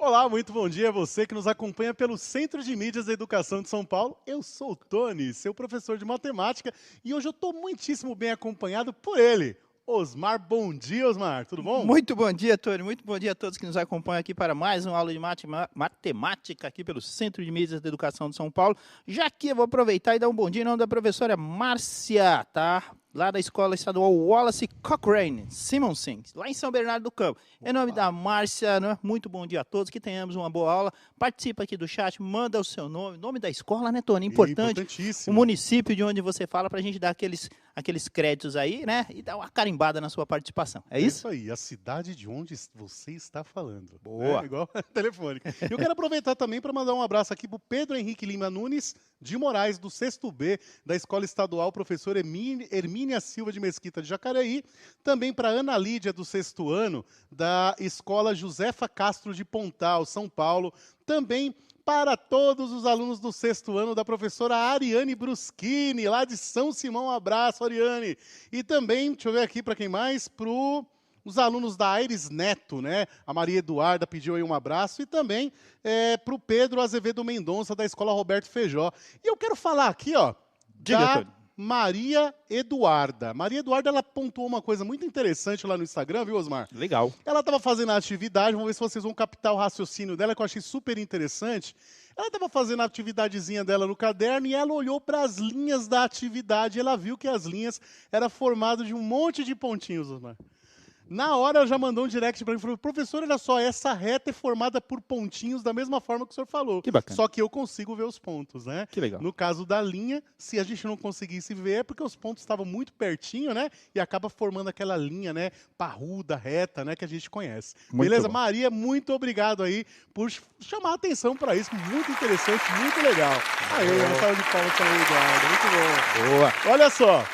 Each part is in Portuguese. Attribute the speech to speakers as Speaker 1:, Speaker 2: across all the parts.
Speaker 1: Olá, muito bom dia a você que nos acompanha pelo Centro de Mídias da Educação de São Paulo. Eu sou o Tony, seu professor de matemática, e hoje eu estou muitíssimo bem acompanhado por ele, Osmar. Bom dia, Osmar, tudo bom?
Speaker 2: Muito bom dia, Tony. Muito bom dia a todos que nos acompanham aqui para mais uma aula de matemática aqui pelo Centro de Mídias da Educação de São Paulo. Já que eu vou aproveitar e dar um bom dia em nome da professora Márcia, tá? Lá da Escola Estadual Wallace Cochrane, Simonsen, lá em São Bernardo do Campo. Em nome da Márcia, né? Muito bom dia a todos, que tenhamos uma boa aula. Participa aqui do chat, manda o seu nome da escola, né, Tony? Importante.
Speaker 1: Importantíssimo.
Speaker 2: O município de onde você fala, para a gente dar aqueles créditos aí, né? E dar uma carimbada na sua participação. É isso?
Speaker 1: Isso aí, a cidade de onde você está falando.
Speaker 2: Boa.
Speaker 1: Né? Igual a telefônica. Eu quero aproveitar também para mandar um abraço aqui para o Pedro Henrique Lima Nunes de Moraes, do 6º B, da Escola Estadual Professor Hermínia Silva de Mesquita de Jacareí. Também para Ana Lídia, do 6º ano, da Escola Josefa Castro de Pontal, São Paulo. Também para todos os alunos do 6º ano da professora Ariane Bruschini, lá de São Simão. Um abraço, Ariane. E também, deixa eu ver aqui para quem mais, para os alunos da Aires Neto, né? A Maria Eduarda pediu aí um abraço. E também para o Pedro Azevedo Mendonça, da Escola Roberto Feijó. E eu quero falar aqui, ó,
Speaker 2: Diga, Tony.
Speaker 1: Maria Eduarda. Maria Eduarda, ela pontuou uma coisa muito interessante lá no Instagram, viu, Osmar?
Speaker 2: Legal.
Speaker 1: Ela estava fazendo a atividade, vamos ver se vocês vão captar o raciocínio dela, que eu achei super interessante. Ela estava fazendo a atividadezinha dela no caderno e ela olhou para as linhas da atividade e ela viu que as linhas eram formadas de um monte de pontinhos, Osmar. Na hora, ela já mandou um direct para mim e falou: professor, olha só, essa reta é formada por pontinhos da mesma forma que o senhor falou.
Speaker 2: Que bacana.
Speaker 1: Só que eu consigo ver os pontos, né?
Speaker 2: Que legal.
Speaker 1: No caso da linha, se a gente não conseguisse ver, é porque os pontos estavam muito pertinho, né? E acaba formando aquela linha, né? Parruda, reta, né? Que a gente conhece.
Speaker 2: Muito
Speaker 1: Beleza?
Speaker 2: bom.
Speaker 1: Maria, muito obrigado aí por chamar a atenção para isso. Muito interessante, muito legal. Aí, uma salva de palmas para o Eduardo. Muito bom.
Speaker 2: Boa.
Speaker 1: Olha só.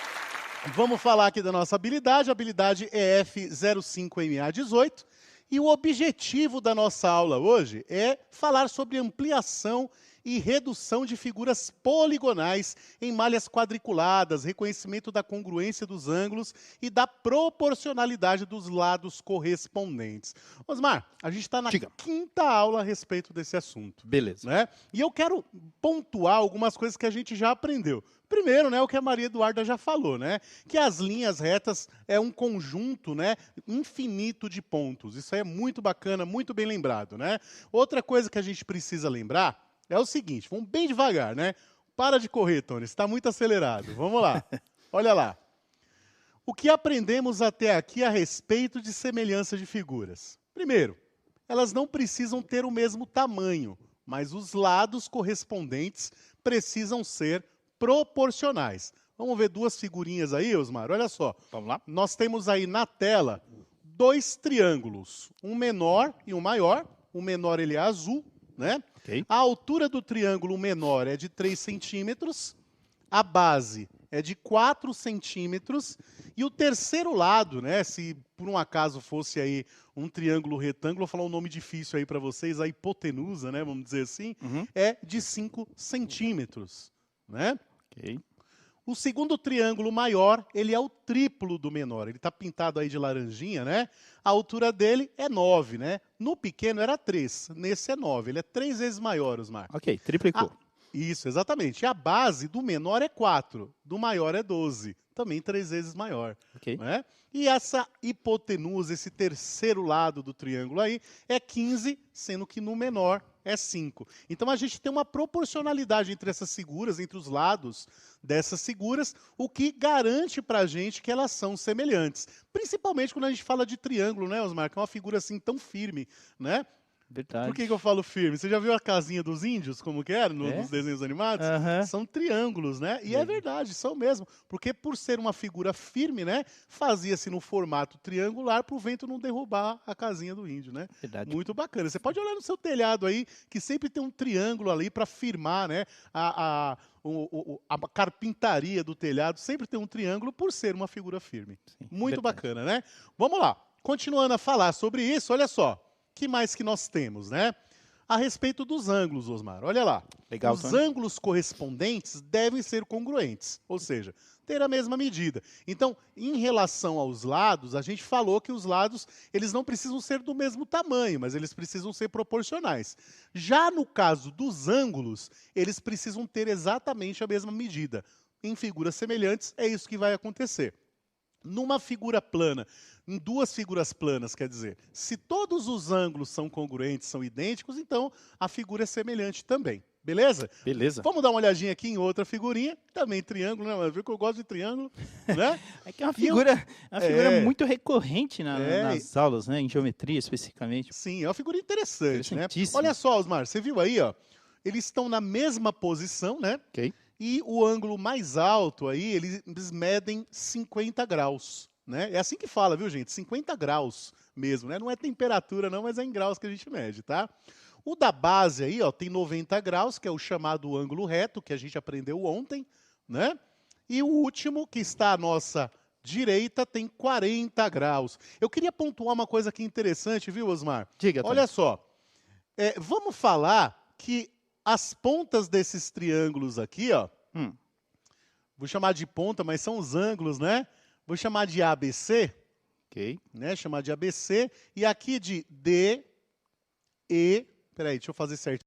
Speaker 1: Vamos falar aqui da nossa habilidade. A habilidade é F05MA18. E o objetivo da nossa aula hoje é falar sobre ampliação e redução de figuras poligonais em malhas quadriculadas, reconhecimento da congruência dos ângulos e da proporcionalidade dos lados correspondentes. Osmar, a gente está na quinta aula a respeito desse assunto.
Speaker 2: Beleza.
Speaker 1: Né? E eu quero pontuar algumas coisas que a gente já aprendeu. Primeiro, né, o que a Maria Eduarda já falou, né, que as linhas retas é um conjunto, né, infinito de pontos. Isso aí é muito bacana, muito bem lembrado, né? Outra coisa que a gente precisa lembrar é o seguinte, vamos bem devagar, né? Para de correr, Tony, você está muito acelerado. Vamos lá. Olha lá. O que aprendemos até aqui a respeito de semelhança de figuras? Primeiro, elas não precisam ter o mesmo tamanho, mas os lados correspondentes precisam ser proporcionais. Vamos ver duas figurinhas aí, Osmar? Olha só.
Speaker 2: Vamos lá.
Speaker 1: Nós temos aí na tela dois triângulos, um menor e um maior. O menor ele é azul, né?
Speaker 2: Ok.
Speaker 1: A altura do triângulo menor é de 3 centímetros, a base é de 4 centímetros, e o terceiro lado, né, se por um acaso fosse aí um triângulo retângulo, vou falar um nome difícil aí para vocês, a hipotenusa, né, vamos dizer assim, é de 5 centímetros. Né?
Speaker 2: Ok.
Speaker 1: O segundo triângulo maior, ele é o triplo do menor. Ele está pintado aí de laranjinha, né? A altura dele é 9, né? No pequeno era 3, nesse é 9. Ele é 3 vezes maior, Osmar.
Speaker 2: Ok, triplicou.
Speaker 1: Isso, exatamente. E a base do menor é 4, do maior é 12. Também 3 vezes maior.
Speaker 2: Ok.
Speaker 1: Né? E essa hipotenusa, esse terceiro lado do triângulo aí, é 15, sendo que no menor é 5. Então, a gente tem uma proporcionalidade entre essas figuras, entre os lados dessas figuras, o que garante para a gente que elas são semelhantes. Principalmente quando a gente fala de triângulo, né, Osmar? Que é uma figura assim tão firme, né?
Speaker 2: Verdade.
Speaker 1: Por que eu falo firme? Você já viu a casinha dos índios, como que era, nos desenhos animados? São triângulos, né? E é verdade, são mesmo. Porque por ser uma figura firme, né, fazia-se no formato triangular para o vento não derrubar a casinha do índio, né?
Speaker 2: Verdade.
Speaker 1: Muito bacana. Você pode olhar no seu telhado aí, que sempre tem um triângulo ali para firmar, né, a carpintaria do telhado, sempre tem um triângulo por ser uma figura firme.
Speaker 2: Sim,
Speaker 1: Muito
Speaker 2: verdade.
Speaker 1: bacana, né? Vamos lá. Continuando a falar sobre isso, olha só. Que mais que nós temos, né? a respeito dos ângulos, Osmar. Olha lá.
Speaker 2: Legal,
Speaker 1: Os
Speaker 2: Tony.
Speaker 1: ângulos correspondentes devem ser congruentes, ou seja, ter a mesma medida. Então, em relação aos lados, a gente falou que os lados eles não precisam ser do mesmo tamanho, mas eles precisam ser proporcionais. Já no caso dos ângulos, eles precisam ter exatamente a mesma medida. Em figuras semelhantes, é isso que vai acontecer. Numa figura plana, em duas figuras planas, quer dizer, se todos os ângulos são congruentes, são idênticos, então a figura é semelhante também. Beleza?
Speaker 2: Beleza.
Speaker 1: Vamos dar uma olhadinha aqui em outra figurinha, também triângulo, né? Mas viu que eu gosto de triângulo, né?
Speaker 2: É que é uma figura, muito recorrente
Speaker 1: É.
Speaker 2: nas aulas, né? Em geometria, especificamente.
Speaker 1: Sim, é uma figura interessante, né?
Speaker 2: Interessantíssimo.
Speaker 1: Olha só, Osmar, você viu aí, ó? Eles estão na mesma posição, né?
Speaker 2: Ok.
Speaker 1: E o ângulo mais alto aí, eles medem 50 graus, né? É assim que fala, viu, gente? 50 graus mesmo, né? Não é temperatura não, mas é em graus que a gente mede, tá? O da base aí, ó, tem 90 graus, que é o chamado ângulo reto, que a gente aprendeu ontem, né? E o último, que está à nossa direita, tem 40 graus. Eu queria pontuar uma coisa aqui interessante, viu, Osmar?
Speaker 2: Diga, Tony.
Speaker 1: Olha só, vamos falar que as pontas desses triângulos aqui, ó, vou chamar de ponta, mas são os ângulos, né? Vou chamar de ABC,
Speaker 2: Ok.
Speaker 1: né? Chamar de ABC, e aqui de D, E, peraí, deixa eu fazer certo.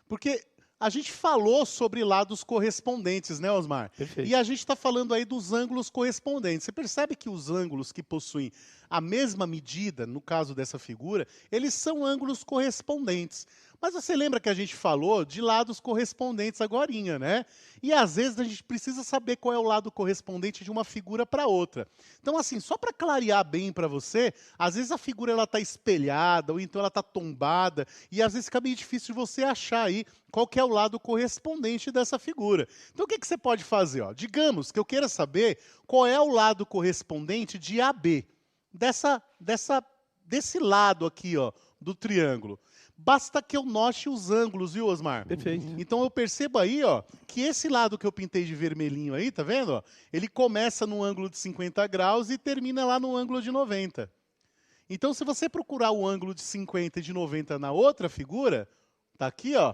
Speaker 1: Porque a gente falou sobre lados correspondentes, né, Osmar?
Speaker 2: Perfeito.
Speaker 1: E a gente está falando aí dos ângulos correspondentes. Você percebe que os ângulos que possuem a mesma medida, no caso dessa figura, eles são ângulos correspondentes. Mas você lembra que a gente falou de lados correspondentes agorinha, né? E às vezes a gente precisa saber qual é o lado correspondente de uma figura para outra. Então, assim, só para clarear bem para você, às vezes a figura ela está espelhada, ou então ela está tombada, e às vezes fica meio difícil de você achar aí qual que é o lado correspondente dessa figura. Então, o que você pode fazer? Ó? Digamos que eu queira saber qual é o lado correspondente de AB, desse lado aqui, ó, do triângulo. Basta que eu note os ângulos, viu, Osmar?
Speaker 2: Perfeito.
Speaker 1: Então eu percebo aí, ó, que esse lado que eu pintei de vermelhinho aí, tá vendo? Ó, ele começa no ângulo de 50 graus e termina lá no ângulo de 90. Então, se você procurar o ângulo de 50 e de 90 na outra figura, tá aqui, ó,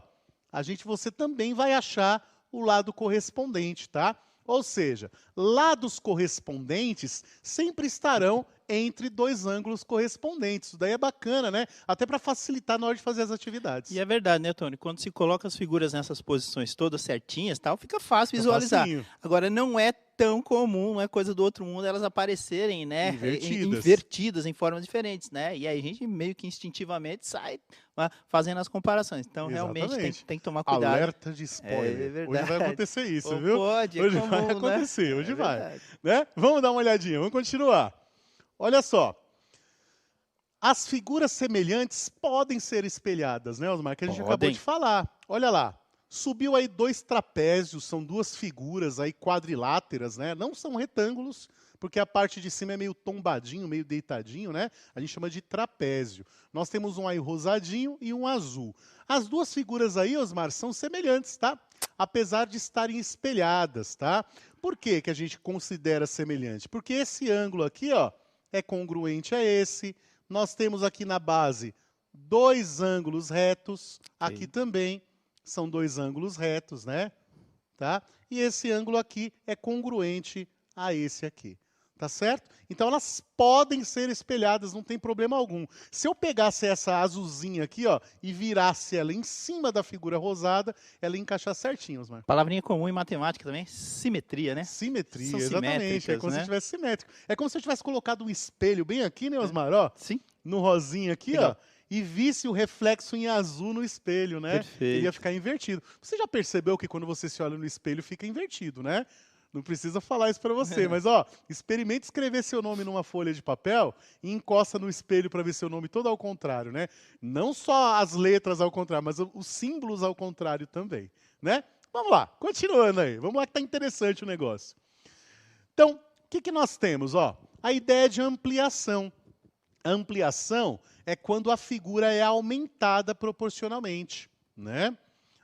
Speaker 1: você também vai achar o lado correspondente, tá? Ou seja, lados correspondentes sempre estarão entre dois ângulos correspondentes. Isso daí é bacana, né? Até para facilitar na hora de fazer as atividades.
Speaker 2: E é verdade, né, Tony? Quando se coloca as figuras nessas posições todas certinhas, tal, fica fácil visualizar.
Speaker 1: Facinho.
Speaker 2: Agora, não é tão comum, não é coisa do outro mundo, elas aparecerem, né, invertidas em formas diferentes, né? E aí a gente meio que instintivamente sai fazendo as comparações. Então, realmente tem que tomar cuidado.
Speaker 1: Alerta de spoiler.
Speaker 2: É
Speaker 1: Hoje vai acontecer isso,
Speaker 2: Ou
Speaker 1: viu?
Speaker 2: pode,
Speaker 1: Hoje
Speaker 2: comum,
Speaker 1: vai acontecer,
Speaker 2: né?
Speaker 1: hoje
Speaker 2: É
Speaker 1: vai.
Speaker 2: verdade.
Speaker 1: Né? Vamos dar uma olhadinha, vamos continuar. Olha só. As figuras semelhantes podem ser espelhadas, né, Osmar? Que a gente acabou de falar. Olha lá. Subiu aí dois trapézios, são duas figuras aí quadriláteras, né? Não são retângulos, porque a parte de cima é meio tombadinho, meio deitadinho, né? A gente chama de trapézio. Nós temos um aí rosadinho e um azul. As duas figuras aí, Osmar, são semelhantes, tá? Apesar de estarem espelhadas, tá? Por que que a gente considera semelhante? Porque esse ângulo aqui, ó, é congruente a esse. Nós temos aqui na base dois ângulos retos, aqui também são dois ângulos retos, né? Tá? E esse ângulo aqui é congruente a esse aqui. Tá certo? Então elas podem ser espelhadas, não tem problema algum. Se eu pegasse essa azulzinha aqui, ó, e virasse ela em cima da figura rosada, ela ia encaixar certinho, Osmar.
Speaker 2: Palavrinha comum em matemática também, simetria, né?
Speaker 1: Simetria,
Speaker 2: São
Speaker 1: exatamente. É como se tivesse simétrico. É como se eu tivesse colocado um espelho bem aqui, né, Osmar? Ó,
Speaker 2: Sim.
Speaker 1: no rosinho aqui,
Speaker 2: Legal.
Speaker 1: ó. E visse o reflexo em azul no espelho, né?
Speaker 2: Perfeito.
Speaker 1: Ele ia ficar invertido. Você já percebeu que quando você se olha no espelho, fica invertido, né? Não precisa falar isso para você, mas ó, experimente escrever seu nome numa folha de papel e encosta no espelho para ver seu nome todo ao contrário, né? Não só as letras ao contrário, mas os símbolos ao contrário também, né? Vamos lá, continuando aí. Vamos lá que tá interessante o negócio. Então, o que nós temos, ó? A ideia de ampliação. A ampliação é quando a figura é aumentada proporcionalmente, né?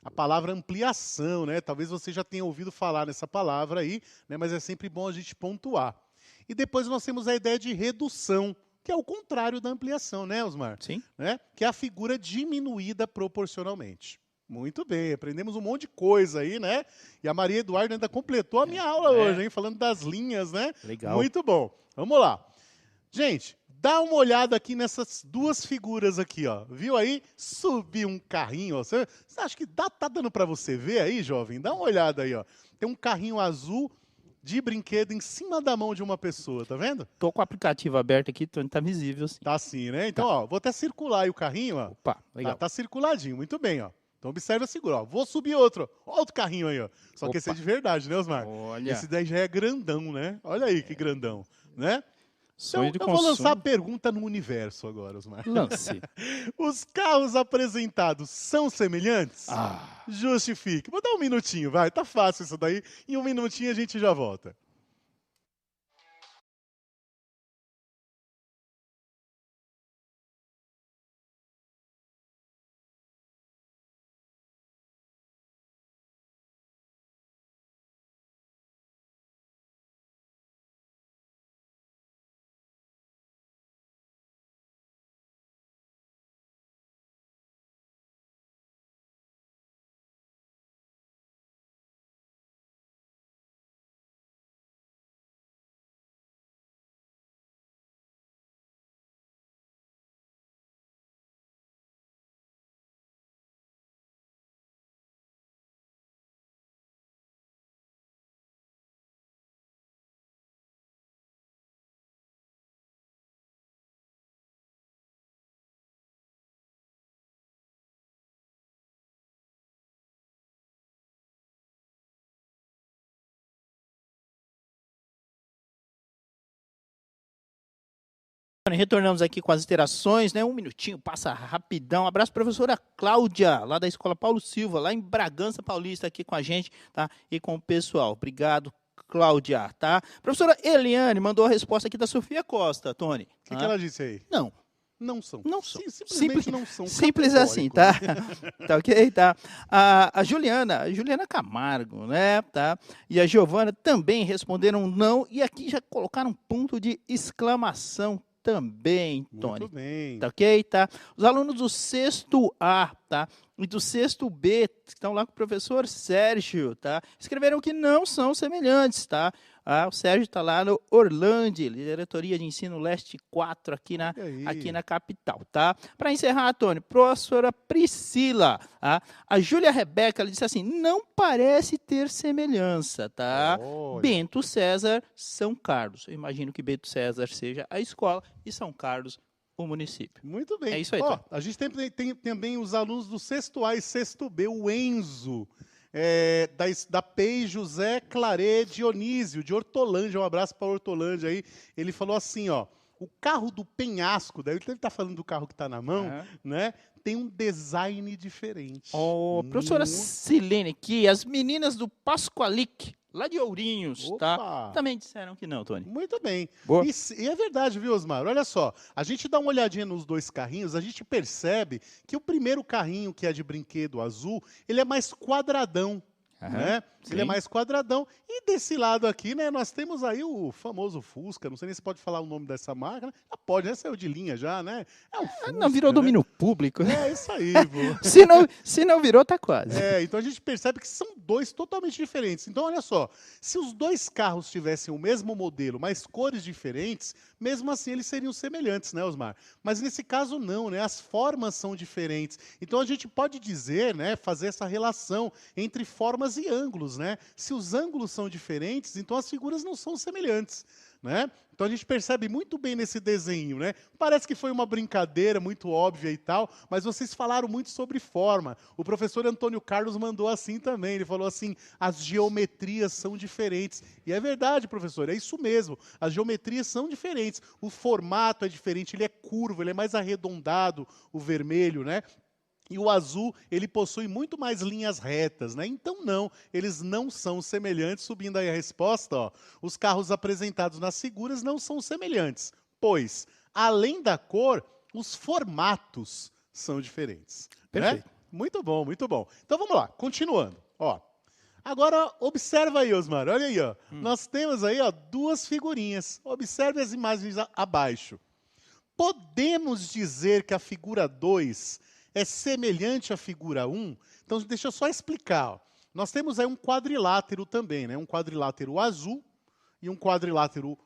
Speaker 1: A palavra ampliação, né? Talvez você já tenha ouvido falar nessa palavra aí, né? Mas é sempre bom a gente pontuar. E depois nós temos a ideia de redução, que é o contrário da ampliação, né, Osmar?
Speaker 2: Sim.
Speaker 1: Né? Que é a figura diminuída proporcionalmente. Muito bem, aprendemos um monte de coisa aí, né? E a Maria Eduarda ainda completou a minha aula hoje, hein? Falando das linhas, né?
Speaker 2: Legal.
Speaker 1: Muito bom. Vamos lá. Gente, dá uma olhada aqui nessas duas figuras aqui, ó. Viu aí? Subir um carrinho, ó. Você acha que tá dando para você ver aí, jovem? Dá uma olhada aí, ó. Tem um carrinho azul de brinquedo em cima da mão de uma pessoa, tá vendo?
Speaker 2: Tô com o aplicativo aberto aqui, tá visível, sim.
Speaker 1: Tá assim, né? Então, ó, vou até circular aí o carrinho, ó.
Speaker 2: Opa, legal.
Speaker 1: Tá circuladinho, muito bem, ó. Então observa a segura, ó. Vou subir outro. Ó, outro carrinho aí, ó. Só que esse é de verdade, né, Osmar?
Speaker 2: Olha.
Speaker 1: Esse daí já é grandão, né? Olha aí que grandão, né?
Speaker 2: Sonho de
Speaker 1: Então, eu vou lançar a
Speaker 2: consumo.
Speaker 1: pergunta no universo agora, Osmar.
Speaker 2: Lance.
Speaker 1: Os carros apresentados são semelhantes?
Speaker 2: Ah.
Speaker 1: Justifique. Vou dar um minutinho, vai. Tá fácil isso daí. Em um minutinho a gente já volta.
Speaker 2: Retornamos aqui com as interações, né? Um minutinho, passa rapidão. Abraço, professora Cláudia, lá da Escola Paulo Silva, lá em Bragança Paulista, aqui com a gente, tá? E com o pessoal. Obrigado, Cláudia, tá? Professora Eliane mandou a resposta aqui da Sofia Costa, Tony.
Speaker 1: O que ela disse aí?
Speaker 2: Não.
Speaker 1: Não são.
Speaker 2: Não são.
Speaker 1: Simplesmente não são.
Speaker 2: Simples assim, tá? Tá ok? Tá. A Juliana Camargo, né? Tá? E a Giovana também responderam não. E aqui já colocaram um ponto de exclamação também, Tony.
Speaker 1: Muito bem.
Speaker 2: Tá ok? Tá? Os alunos do sexto A, tá? E do sexto B, que estão lá com o professor Sérgio, tá? Escreveram que não são semelhantes, tá? O Sérgio está lá no Orlando, Diretoria de Ensino Leste 4, aqui na capital, tá? Para encerrar, Tony, professora Priscila, tá? A Júlia Rebeca, ela disse assim, não parece ter semelhança, tá?
Speaker 1: Olha.
Speaker 2: Bento César, São Carlos. Eu imagino que Bento César seja a escola e São Carlos o município.
Speaker 1: Muito bem.
Speaker 2: É isso aí,
Speaker 1: Ó,
Speaker 2: Tony.
Speaker 1: a gente tem também os alunos do sexto A e sexto B, o Enzo, da PEI José Claré Dionísio, de Hortolândia. Um abraço para Hortolândia aí. Ele falou assim, ó, o carro do penhasco, daí ele está falando do carro que está na mão, né? Tem um design diferente.
Speaker 2: Professora Silene aqui, as meninas do Pascoalic, lá de Ourinhos,
Speaker 1: Opa!
Speaker 2: tá? Também disseram que não, Tony.
Speaker 1: Muito bem.
Speaker 2: Boa.
Speaker 1: E é verdade, viu, Osmar? Olha só, a gente dá uma olhadinha nos dois carrinhos, a gente percebe que o primeiro carrinho, que é de brinquedo azul, ele é mais quadradão. Né? Ele é mais quadradão. E desse lado aqui, né, nós temos aí o famoso Fusca. Não sei nem se pode falar o nome dessa marca. Né? Pode, né? Saiu de linha já, né? É o Fusca,
Speaker 2: não virou domínio público.
Speaker 1: É isso aí, vô.
Speaker 2: se não virou, tá quase.
Speaker 1: Então a gente percebe que são dois totalmente diferentes. Então, olha só, se os dois carros tivessem o mesmo modelo, mas cores diferentes, mesmo assim eles seriam semelhantes, né, Osmar? Mas nesse caso não, né? As formas são diferentes. Então a gente pode dizer, né, fazer essa relação entre formas e ângulos, né? Se os ângulos são diferentes, então as figuras não são semelhantes, né? Então a gente percebe muito bem nesse desenho, né? Parece que foi uma brincadeira muito óbvia e tal, mas vocês falaram muito sobre forma. O professor Antônio Carlos mandou assim também, ele falou assim, as geometrias são diferentes. E é verdade, professor, é isso mesmo. As geometrias são diferentes. O formato é diferente, ele é curvo, ele é mais arredondado, o vermelho, né? E o azul, ele possui muito mais linhas retas, né? Então não, eles não são semelhantes. Subindo aí a resposta, ó, os carros apresentados nas figuras não são semelhantes, pois, além da cor, os formatos são diferentes.
Speaker 2: Perfeito.
Speaker 1: Né? Muito bom, muito bom. Então vamos lá, continuando. Ó, agora observa aí, Osmar, olha aí, ó. Nós temos aí, ó, duas figurinhas. Observe as imagens abaixo. podemos dizer que a figura 2 é semelhante à figura 1? Então, deixa eu só explicar. Ó. Nós temos aí um quadrilátero também, né? Um quadrilátero azul e um quadrilátero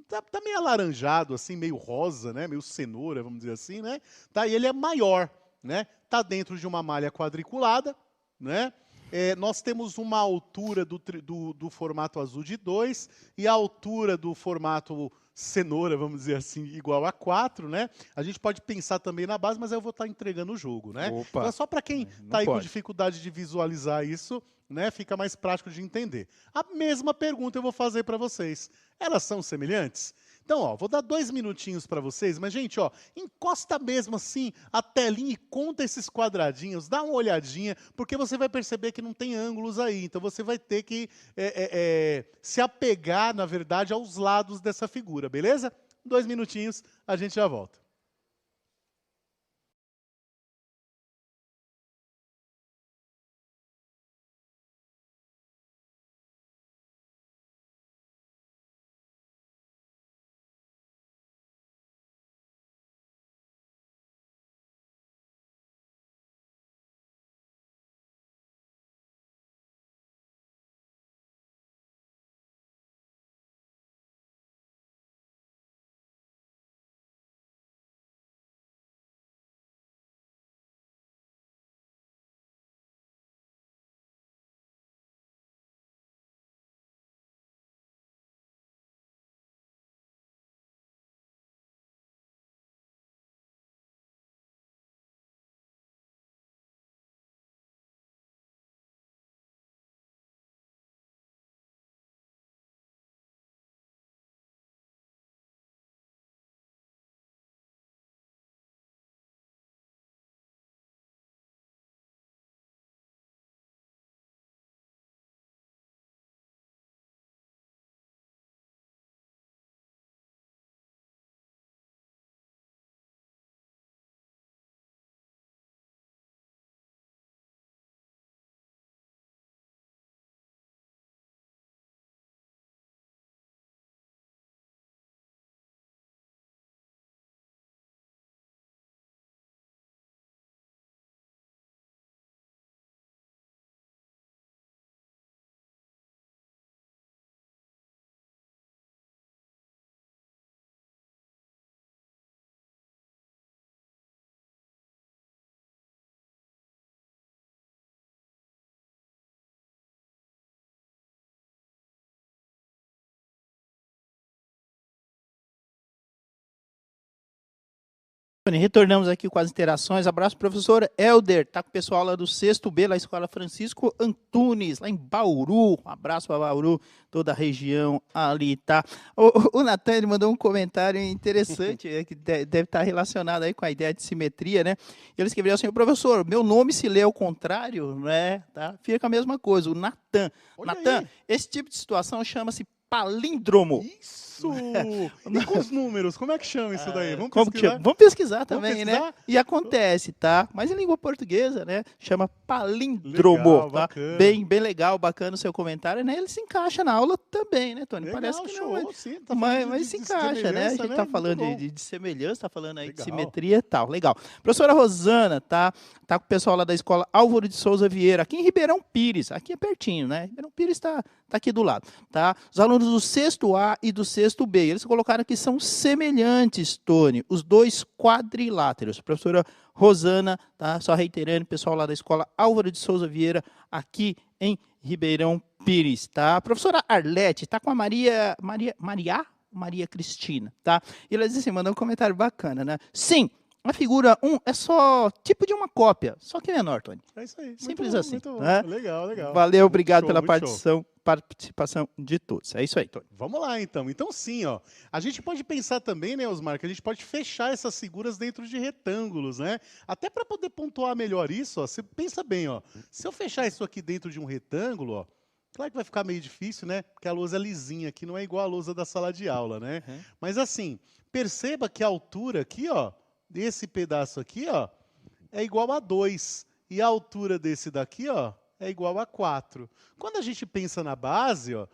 Speaker 1: tá meio alaranjado, assim, meio rosa, né? Meio cenoura, vamos dizer assim, né? Tá? E ele é maior, né? Tá dentro de uma malha quadriculada, né? Nós temos uma altura do formato azul de 2 e a altura do formato cenoura, vamos dizer assim, igual a 4, né? A gente pode pensar também na base, mas eu vou estar entregando o jogo, né?
Speaker 2: Opa.
Speaker 1: Então é só para quem
Speaker 2: Não
Speaker 1: está aí com
Speaker 2: pode.
Speaker 1: dificuldade de visualizar isso, né? Fica mais prático de entender. A mesma pergunta eu vou fazer para vocês. Elas são semelhantes? Então, ó, vou dar 2 minutinhos para vocês, mas, gente, ó, encosta mesmo assim a telinha e conta esses quadradinhos, dá uma olhadinha, porque você vai perceber que não tem ângulos aí. Então, você vai ter que se apegar, na verdade, aos lados dessa figura, beleza? 2 minutinhos, a gente já volta.
Speaker 2: Retornamos aqui com as interações. Abraço, professor Helder. Tá com o pessoal lá do 6º B, lá Escola Francisco Antunes, lá em Bauru. Um abraço para Bauru, toda a região ali, tá? O Natan, ele mandou um comentário interessante, que deve estar relacionado aí com a ideia de simetria, né? Ele escreveu assim: professor, meu nome se lê ao contrário, né? Tá? Fica a mesma coisa, o Natan. Natan, esse tipo de situação chama-se palíndromo.
Speaker 1: Isso! E com os números, como é que chama isso daí? Vamos
Speaker 2: Como
Speaker 1: pesquisar?
Speaker 2: Vamos pesquisar também,
Speaker 1: Vamos pesquisar?
Speaker 2: né? E acontece, tá? Mas em língua portuguesa, né? Chama palíndromo,
Speaker 1: Legal,
Speaker 2: tá?
Speaker 1: bacana.
Speaker 2: Bem legal, bacana o seu comentário, né? Ele se encaixa na aula também, né, Tony?
Speaker 1: Legal,
Speaker 2: Parece que
Speaker 1: show,
Speaker 2: não,
Speaker 1: sim, tá
Speaker 2: mas,
Speaker 1: falando
Speaker 2: mas se encaixa, né? A gente
Speaker 1: né?
Speaker 2: tá
Speaker 1: Muito
Speaker 2: falando
Speaker 1: bom.
Speaker 2: de semelhança, tá falando aí de
Speaker 1: Legal.
Speaker 2: simetria e tal. Legal. Professora Rosana, tá com o pessoal lá da escola Álvaro de Souza Vieira, aqui em Ribeirão Pires. Aqui é pertinho, né? Ribeirão Pires tá aqui do lado, tá? Os alunos do 6º A e do 6º B, eles colocaram que são semelhantes, Tony, os dois quadriláteros. Professora Rosana, tá? Só reiterando, pessoal lá da escola Álvaro de Souza Vieira, aqui em Ribeirão Pires, tá? A professora Arlete tá com a Maria Cristina, tá? E ela diz assim, mandou um comentário bacana, né? Sim, a figura 1 é só tipo de uma cópia, só que menor, Tony.
Speaker 1: É isso aí.
Speaker 2: Simples
Speaker 1: muito bom,
Speaker 2: assim.
Speaker 1: Muito bom.
Speaker 2: Tá?
Speaker 1: Legal, legal.
Speaker 2: Valeu, obrigado
Speaker 1: Show,
Speaker 2: pela
Speaker 1: muito show.
Speaker 2: participação de todos. É isso aí, Tony.
Speaker 1: Vamos lá, então. Então, sim, ó. A gente pode pensar também, né, Osmar, que a gente pode fechar essas figuras dentro de retângulos, né? Até para poder pontuar melhor isso, ó. Você pensa bem, ó. Se eu fechar isso aqui dentro de um retângulo, ó, claro que vai ficar meio difícil, né? Porque a lousa é lisinha aqui, não é igual a lousa da sala de aula, né? Mas assim, perceba que a altura aqui, ó, desse pedaço aqui, ó, é igual a 2. E a altura desse daqui, ó, é igual a 4. Quando a gente pensa na base, ó,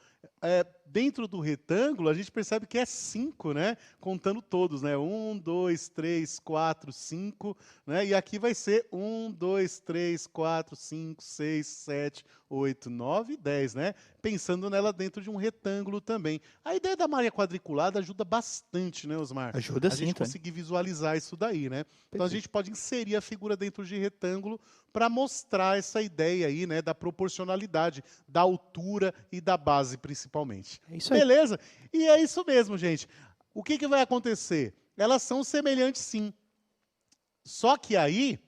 Speaker 1: dentro do retângulo, a gente percebe que é 5, né? Contando todos, né? 1, 2, 3, 4, 5, né? E aqui vai ser 1, 2, 3, 4, 5, 6, 7, 8, 9, 10, né? Pensando nela dentro de um retângulo também. A ideia da malha quadriculada ajuda bastante, né, Osmar?
Speaker 2: Ajuda
Speaker 1: a
Speaker 2: sim,
Speaker 1: gente
Speaker 2: Tony.
Speaker 1: conseguir visualizar isso daí, né? Então a
Speaker 2: Perfeito.
Speaker 1: gente pode inserir a figura dentro de retângulo para mostrar essa ideia aí, né, da proporcionalidade, da altura e da base, principalmente.
Speaker 2: É isso aí.
Speaker 1: Beleza? E é isso mesmo, gente. O que vai acontecer? Elas são semelhantes, sim. Só que aí,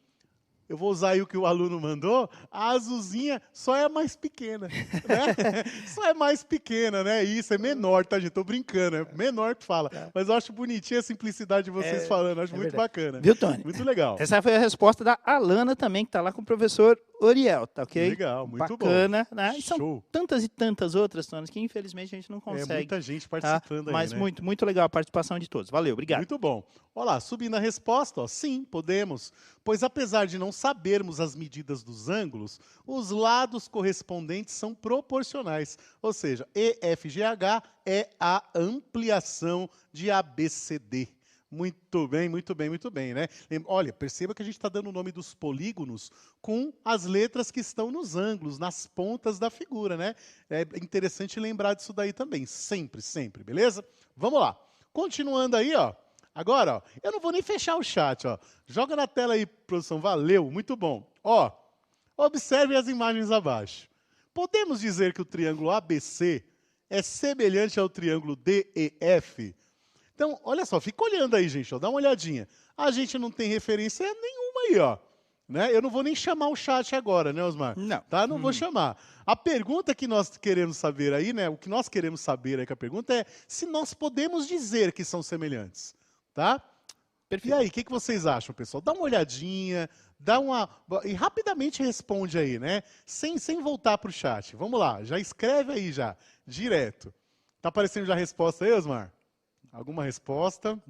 Speaker 1: eu vou usar aí o que o aluno mandou, a azulzinha só é mais pequena, né? Só é mais pequena, né? Isso, é menor, tá, gente? Tô brincando, é menor que fala. Mas eu acho bonitinha a simplicidade de vocês falando, acho muito
Speaker 2: verdade.
Speaker 1: bacana.
Speaker 2: Viu, Tony?
Speaker 1: Muito legal.
Speaker 2: Essa foi a resposta da Alana também, que está lá com o professor Oriel, tá ok?
Speaker 1: Legal, muito
Speaker 2: Bacana,
Speaker 1: bom.
Speaker 2: né? E são
Speaker 1: Show.
Speaker 2: tantas e tantas outras, Tony, que infelizmente a gente não
Speaker 1: É
Speaker 2: consegue.
Speaker 1: muita gente
Speaker 2: Tá?
Speaker 1: participando aí,
Speaker 2: Mas
Speaker 1: né?
Speaker 2: muito, muito legal a participação de todos. Valeu, obrigado.
Speaker 1: Muito bom. Olha lá, subindo a resposta, ó, sim, podemos. Pois apesar de não sabermos as medidas dos ângulos, os lados correspondentes são proporcionais. Ou seja, EFGH é a ampliação de ABCD. Muito bem, muito bem, muito bem, né? Olha, perceba que a gente está dando o nome dos polígonos com as letras que estão nos ângulos, nas pontas da figura, né? É interessante lembrar disso daí também, sempre, sempre, beleza? Vamos lá. Continuando aí, ó. Agora, ó, eu não vou nem fechar o chat, ó. Joga na tela aí, produção. Valeu, muito bom. Ó, observe as imagens abaixo. Podemos dizer que o triângulo ABC é semelhante ao triângulo DEF? Então, olha só, fica olhando aí, gente, ó, dá uma olhadinha. A gente não tem referência nenhuma aí, ó. Né? Eu não vou nem chamar o chat agora, né, Osmar?
Speaker 2: Não.
Speaker 1: Tá? Não vou chamar. A pergunta que nós queremos saber aí, né? O que nós queremos saber aí com a pergunta é se nós podemos dizer que são semelhantes. Tá?
Speaker 2: Perfeito.
Speaker 1: E aí, o que vocês acham, pessoal? Dá uma olhadinha, dá uma. E rapidamente responde aí, né? Sem voltar para o chat. Vamos lá, já escreve aí já, direto. Tá aparecendo já a resposta aí, Osmar? Alguma resposta?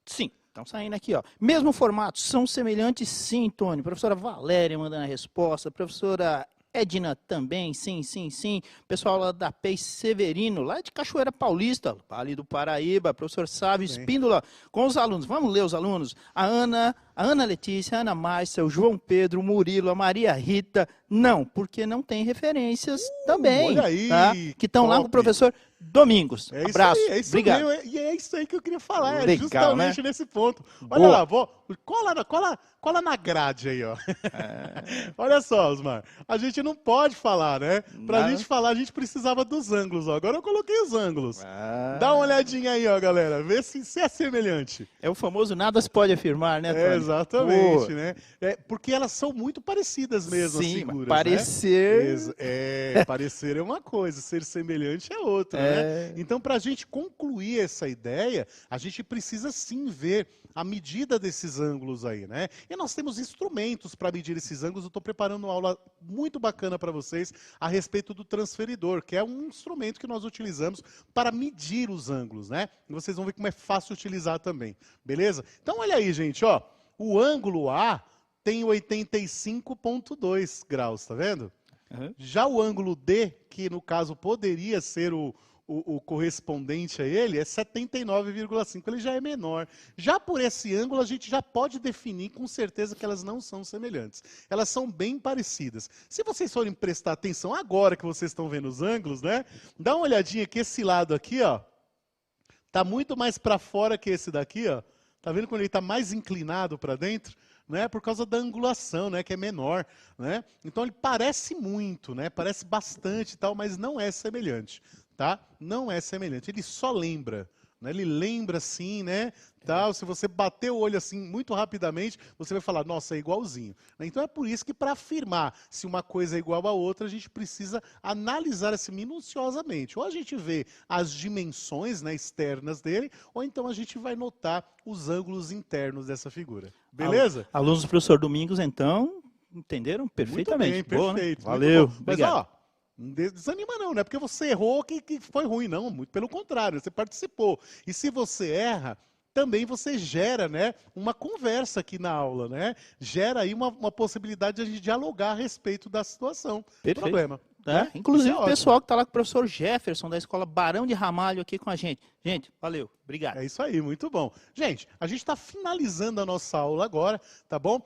Speaker 2: Sim, estão saindo aqui, ó. Mesmo formato, são semelhantes sim, Tony. Professora Valéria mandando a resposta, professora Edna também, sim, sim, sim. Pessoal lá da PEI Severino, lá de Cachoeira Paulista, Vale do Paraíba, professor Sávio Espíndola, com os alunos. Vamos ler os alunos. A Ana Letícia, a Ana Márcia, o João Pedro, o Murilo, a Maria Rita. Não, porque não tem referências também.
Speaker 1: Olha aí,
Speaker 2: tá? Que estão lá com o professor Domingos.
Speaker 1: É isso
Speaker 2: Abraço.
Speaker 1: aí, é isso
Speaker 2: obrigado.
Speaker 1: mesmo, e é isso aí que eu queria falar,
Speaker 2: Legal,
Speaker 1: justamente
Speaker 2: né?
Speaker 1: nesse ponto. Olha
Speaker 2: Boa.
Speaker 1: lá, cola na grade aí, ó. Olha só, Osmar, a gente não pode falar, né? Pra gente falar, a gente precisava dos ângulos, ó. Agora eu coloquei os ângulos. Dá uma olhadinha aí, ó, galera, vê se é semelhante.
Speaker 2: É o famoso nada se pode afirmar, né, Tony?
Speaker 1: Exatamente, né? Porque elas são muito parecidas mesmo,
Speaker 2: sim,
Speaker 1: as figuras,
Speaker 2: parecer...
Speaker 1: né? Parecer é uma coisa, ser semelhante é outra, né? Então, para a gente concluir essa ideia, a gente precisa sim ver a medida desses ângulos aí, né? E nós temos instrumentos para medir esses ângulos. Eu estou preparando uma aula muito bacana para vocês a respeito do transferidor, que é um instrumento que nós utilizamos para medir os ângulos, né? E vocês vão ver como é fácil utilizar também, beleza? Então, olha aí, gente, ó. O ângulo A tem 85,2 graus, tá vendo? Já o ângulo D, que no caso poderia ser o correspondente a ele, é 79,5, ele já é menor. Já por esse ângulo, a gente já pode definir com certeza que elas não são semelhantes. Elas são bem parecidas. Se vocês forem prestar atenção agora que vocês estão vendo os ângulos, né? Dá uma olhadinha que esse lado aqui, ó, tá muito mais para fora que esse daqui, ó. Tá vendo quando ele está mais inclinado para dentro? Né, por causa da angulação, né, que é menor, né? Então ele parece muito, né? Parece bastante e tal, mas não é semelhante, tá? Não é semelhante. Ele só lembra, né? Ele lembra assim, né? Tal. Se você bater o olho assim muito rapidamente, você vai falar, nossa, é igualzinho. Então é por isso que para afirmar se uma coisa é igual a outra, a gente precisa analisar assim minuciosamente. Ou a gente vê as dimensões, né, externas dele, ou então a gente vai notar os ângulos internos dessa figura. Beleza?
Speaker 2: Alunos do professor Domingos, então, entenderam perfeitamente.
Speaker 1: Muito bem,
Speaker 2: boa,
Speaker 1: perfeito.
Speaker 2: Né? Valeu.
Speaker 1: Mas,
Speaker 2: obrigado.
Speaker 1: ó, não desanima não, não é porque você errou que foi ruim, não. Muito pelo contrário, você participou. E se você erra, também você gera, né, uma conversa aqui na aula, né? Gera aí uma possibilidade de a gente dialogar a respeito da situação.
Speaker 2: Perfeito.
Speaker 1: Problema.
Speaker 2: Tá?
Speaker 1: Né?
Speaker 2: Inclusive
Speaker 1: Isso é
Speaker 2: o pessoal que está lá com o professor Jefferson, da Escola Barão de Ramalho, aqui com a gente. Gente, valeu, obrigado.
Speaker 1: É isso aí, muito bom. Gente, a gente está finalizando a nossa aula agora, tá bom?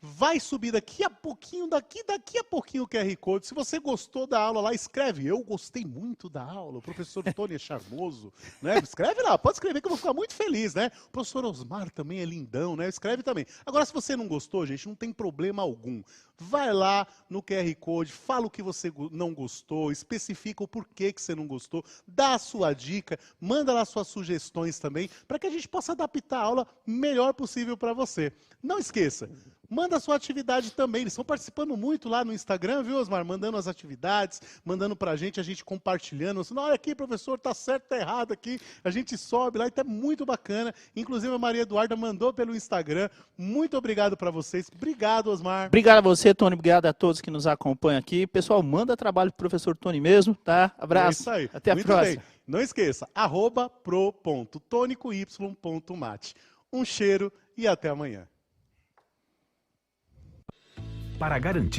Speaker 1: Vai subir daqui a pouquinho o QR Code. Se você gostou da aula lá, escreve. Eu gostei muito da aula. O professor Tony é charmoso, né? Escreve lá, pode escrever que eu vou ficar muito feliz, né? O professor Osmar também é lindão, né? Escreve também. Agora, se você não gostou, gente, não tem problema algum. Vai lá no QR Code, fala o que você não gostou, especifica o porquê que você não gostou, dá a sua dica, manda lá suas sugestões também, para que a gente possa adaptar a aula melhor possível para você. Não esqueça, manda a sua atividade também. Eles estão participando muito lá no Instagram, viu, Osmar? Mandando as atividades, mandando pra gente, a gente compartilhando. Assim, olha aqui, professor, tá certo, tá errado aqui. A gente sobe lá e tá muito bacana. Inclusive, a Maria Eduarda mandou pelo Instagram. Muito obrigado para vocês. Obrigado, Osmar.
Speaker 2: Obrigado a você, Tony. Obrigado a todos que nos acompanham aqui. Pessoal, manda trabalho pro professor Tony mesmo, tá? Abraço.
Speaker 1: É isso aí.
Speaker 2: Até a
Speaker 1: Muito
Speaker 2: próxima.
Speaker 1: bem. Não esqueça, @pro.tonicoy.mate. Um cheiro e até amanhã.
Speaker 3: Para garantir